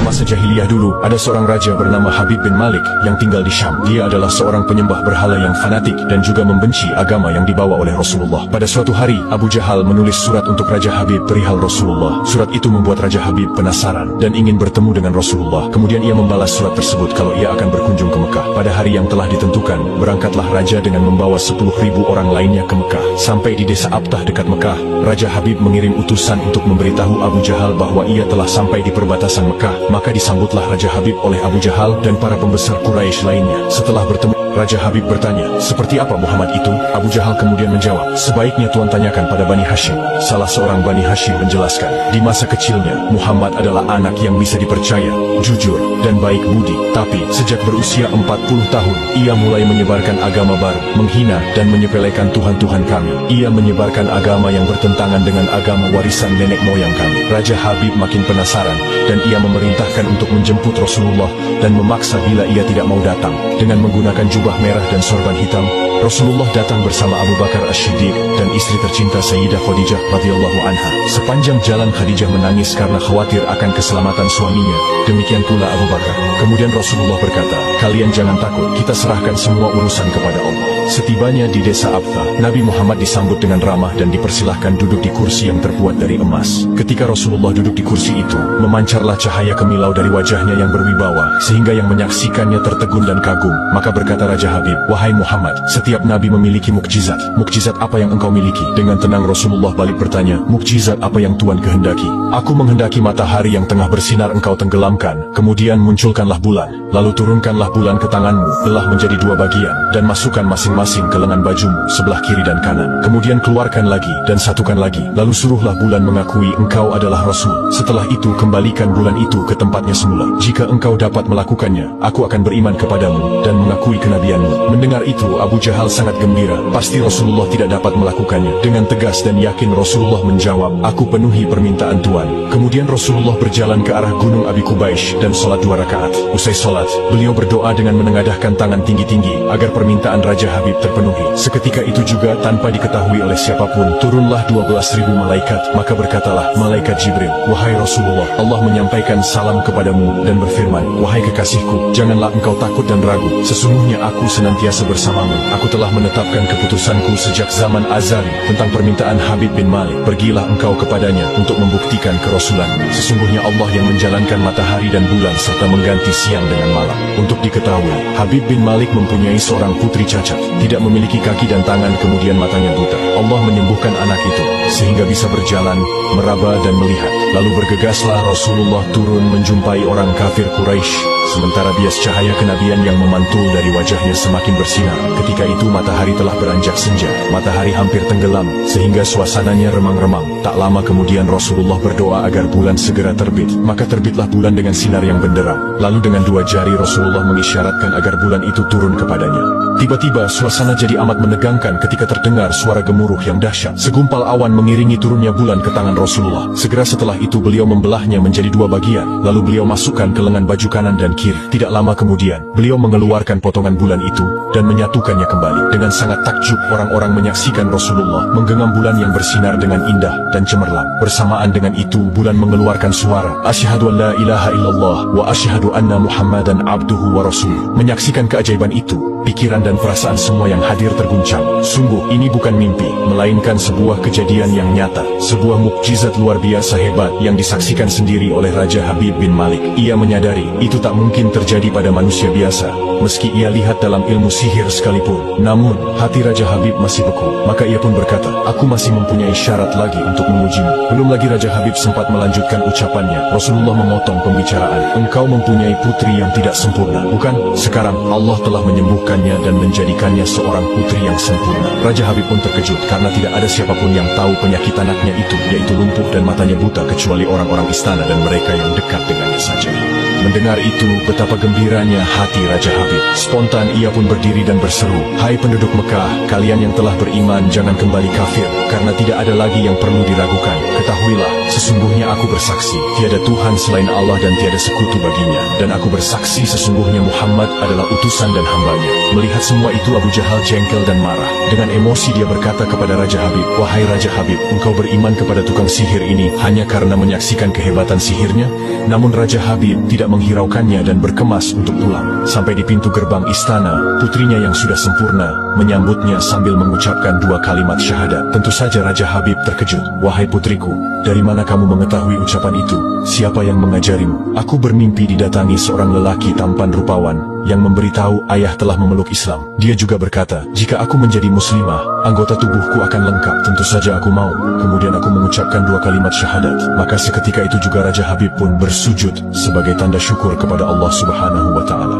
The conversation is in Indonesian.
masa jahiliyah dulu, ada seorang raja bernama Habib bin Malik yang tinggal di Syam. Dia adalah seorang penyembah berhala yang fanatik dan juga membenci agama yang dibawa oleh Rasulullah. Pada suatu hari, Abu Jahal menulis surat untuk Raja Habib perihal Rasulullah. Surat itu membuat Raja Habib penasaran dan ingin bertemu dengan Rasulullah. Kemudian ia membalas surat tersebut kalau ia akan berkunjung ke Mekah. Pada hari yang telah ditentukan, berangkatlah raja dengan membawa 10.000 orang lainnya ke Mekah. Sampai di desa Abtah dekat Mekah, Raja Habib mengirim utusan untuk memberitahu Abu Jahal bahwa ia telah sampai di perbatasan Mekah. Maka disambutlah Raja Habib oleh Abu Jahal dan para pembesar Quraisy lainnya. Setelah bertemu, Raja Habib bertanya, "Seperti apa Muhammad itu?" Abu Jahal kemudian menjawab, "Sebaiknya Tuan tanyakan pada Bani Hashim." Salah seorang Bani Hashim menjelaskan, di masa kecilnya, Muhammad adalah anak yang bisa dipercaya, jujur, dan baik budi. Tapi, sejak berusia 40 tahun, ia mulai menyebarkan agama baru, menghina dan menyepelekan Tuhan-Tuhan kami. Ia menyebarkan agama yang bertentangan dengan agama warisan nenek moyang kami. Raja Habib makin penasaran, dan ia memerintahkan untuk menjemput Rasulullah dan memaksa bila ia tidak mau datang. Dengan menggunakan jubah merah dan sorban hitam, Rasulullah datang bersama Abu Bakar As-Siddiq dan istri tercinta Sayyidah Khadijah radhiyallahu anha. Sepanjang jalan Khadijah menangis karena khawatir akan keselamatan suaminya. Demikian pula Abu Bakar. Kemudian Rasulullah berkata, "Kalian jangan takut, kita serahkan semua urusan kepada Allah." Setibanya di desa Abtah, Nabi Muhammad disambut dengan ramah dan dipersilahkan duduk di kursi yang terbuat dari emas. Ketika Rasulullah duduk di kursi itu, memancarlah cahaya kemilau dari wajahnya yang berwibawa, sehingga yang menyaksikannya tertegun dan kagum. Maka berkata Raja Habib, "Wahai Muhammad, setiap nabi memiliki mukjizat. Mukjizat apa yang engkau miliki?" Dengan tenang Rasulullah balik bertanya, "Mukjizat apa yang Tuan kehendaki?" "Aku menghendaki matahari yang tengah bersinar engkau tenggelamkan, kemudian munculkanlah bulan, lalu turunkanlah bulan ke tanganmu, belah menjadi 2 bagian, dan masukkan masing-masing ke lengan bajumu, sebelah kiri dan kanan. Kemudian keluarkan lagi, dan satukan lagi, lalu suruhlah bulan mengakui engkau adalah Rasul. Setelah itu kembalikan bulan itu ke tempatnya semula. Jika engkau dapat melakukannya, aku akan beriman kepadamu dan mengakui kenabianmu." Mendengar itu, Abu Jahal sangat gembira. Pasti Rasulullah tidak dapat melakukannya. Dengan tegas dan yakin Rasulullah menjawab, "Aku penuhi permintaan Tuan." Kemudian Rasulullah berjalan ke arah Gunung Abi Qubaish dan sholat 2 rakaat. Usai sholat, beliau berdoa dengan menengadahkan tangan tinggi-tinggi agar permintaan Raja Habib terpenuhi. Seketika itu juga, tanpa diketahui oleh siapapun, turunlah 12.000 malaikat. Maka berkatalah malaikat Jibril, "Wahai Rasulullah, Allah menyampaikan salam kepadamu dan berfirman, wahai kekasihku, janganlah engkau takut dan ragu. Sesungguhnya aku senantiasa bersamamu. Aku telah menetapkan keputusanku sejak zaman azali tentang permintaan Habib bin Malik. Pergilah engkau kepadanya untuk membuktikan kerasulanmu. Sesungguhnya Allah yang menjalankan matahari dan bulan serta mengganti siang dengan malam." Untuk diketahui, Habib bin Malik mempunyai seorang putri cacat, tidak memiliki kaki dan tangan, kemudian matanya buta. Allah menyembuhkan anak itu sehingga bisa berjalan, meraba dan melihat. Lalu bergegaslah Rasulullah turun menjumpai orang kafir Quraisy. Sementara bias cahaya kenabian yang memantul dari wajahnya semakin bersinar. Ketika itu matahari telah beranjak senja. Matahari hampir tenggelam, sehingga suasananya remang-remang. Tak lama kemudian Rasulullah berdoa agar bulan segera terbit. Maka terbitlah bulan dengan sinar yang benderang. Lalu dengan 2 jari Rasulullah mengisyaratkan agar bulan itu turun kepadanya. Tiba-tiba suasana jadi amat menegangkan ketika terdengar suara gemuruh yang dahsyat. Segumpal awan mengiringi turunnya bulan ke tangan Rasulullah. Segera setelah itu beliau membelahnya menjadi 2 bagian. Lalu beliau masukkan ke lengan baju kanan dan kiri. Tidak lama kemudian, beliau mengeluarkan potongan bulan itu dan menyatukannya kembali. Dengan sangat takjub, orang-orang menyaksikan Rasulullah menggenggam bulan yang bersinar dengan indah dan cemerlang. Bersamaan dengan itu, bulan mengeluarkan suara, "Asyhadu an la ilaha illallah wa asyhadu anna Muhammadan abduhu wa rasuluh." Menyaksikan keajaiban itu, pikiran dan perasaan semua yang hadir terguncang. Sungguh, ini bukan mimpi, melainkan sebuah kejadian yang nyata. Sebuah mukjizat luar biasa hebat yang disaksikan sendiri oleh Raja Habib bin Malik. Ia menyadari, itu tak mungkin terjadi pada manusia biasa, meski ia lihat dalam ilmu sihir sekalipun. Namun, hati Raja Habib masih beku. Maka ia pun berkata, "Aku masih mempunyai syarat lagi untuk mengujimu." Belum lagi Raja Habib sempat melanjutkan ucapannya, Rasulullah memotong pembicaraan. "Engkau mempunyai putri yang tidak sempurna, bukan? Sekarang Allah telah menyembuhkannya dan menjadikannya seorang putri yang sempurna." Raja Habib pun terkejut karena tidak ada siapapun yang tahu penyakit anaknya itu, yaitu lumpuh dan matanya buta kecuali orang-orang istana dan mereka yang dekat dengannya saja. Mendengar itu, betapa gembiranya hati Raja Habib. Spontan ia pun berdiri dan berseru, "Hai penduduk Mekah, kalian yang telah beriman jangan kembali kafir, karena tidak ada lagi yang perlu diragukan. Ketahuilah, sesungguhnya aku bersaksi, tiada Tuhan selain Allah dan tiada sekutu baginya. Dan aku bersaksi sesungguhnya Muhammad adalah utusan dan hambanya." Melihat semua itu, Abu Jahal jengkel dan marah. Dengan emosi dia berkata kepada Raja Habib, "Wahai Raja Habib, engkau beriman kepada tukang sihir ini hanya karena menyaksikan kehebatan sihirnya?" Namun Raja Habib tidak menghiraukannya dan berkemas untuk pulang. Sampai di pintu gerbang istana, putrinya yang sudah sempurna menyambutnya sambil mengucapkan 2 kalimat syahadat. Tentu saja Raja Habib terkejut. "Wahai putriku, dari mana kamu mengetahui ucapan itu? Siapa yang mengajarimu?" "Aku bermimpi didatangi seorang lelaki tampan rupawan yang memberitahu ayah telah memeluk Islam. Dia juga berkata, jika aku menjadi muslimah, anggota tubuhku akan lengkap. Tentu saja aku mau. Kemudian aku mengucapkan 2 kalimat syahadat. Maka seketika itu juga Raja Habib pun bersujud sebagai tanda syukur kepada Allah Subhanahu wa Ta'ala."